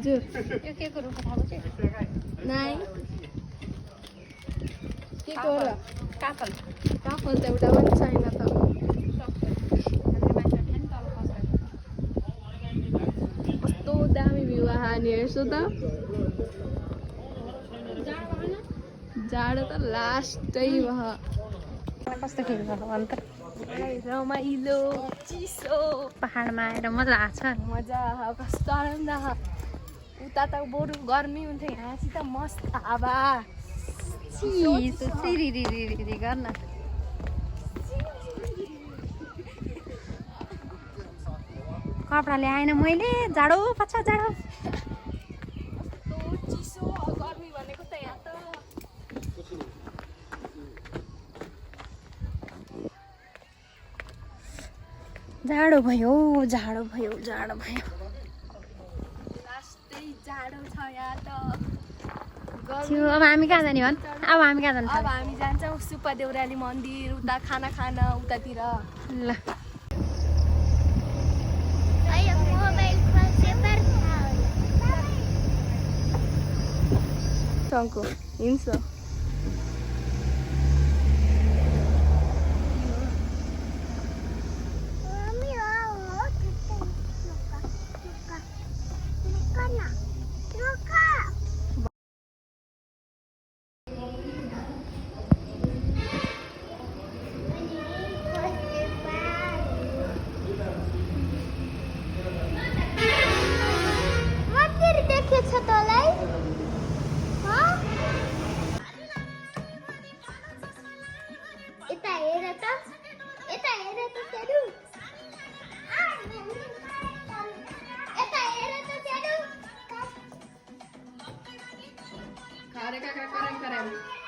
हजुर यो के को रुख थाहा छ नाइ के को र काफल काफल त एउटा पनि छैन त कस्तो दामी भ्यू हानी हेर्छु त जाडो त लास्टै भयो कस्तो फिल गर्नु अन्त रमाइलो चिसो पहाडमा आएर मजा आछ मजा कस्तो आनन्द उता त बरु गर्मी हुन्थ्यो यहाँ त मस्त हावा चिसो चिरिरिरिरि गर्न कपडा ल्याएन मैले जाडो पछ जाडो कस्तो चिसो गर्मी भनेको त यहाँ त जाडो भयो जाडो भयो जाडो भयो लास्टै जाडो छ यहाँ त थियो अब हामी कहाँ जाने भन् अब हामी कहाँ जानु अब हामी जान्छौँ सुप्पा देउराली मन्दिर उता खाना खान उतातिर ल टङ्को हिँड्छ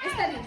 यसरी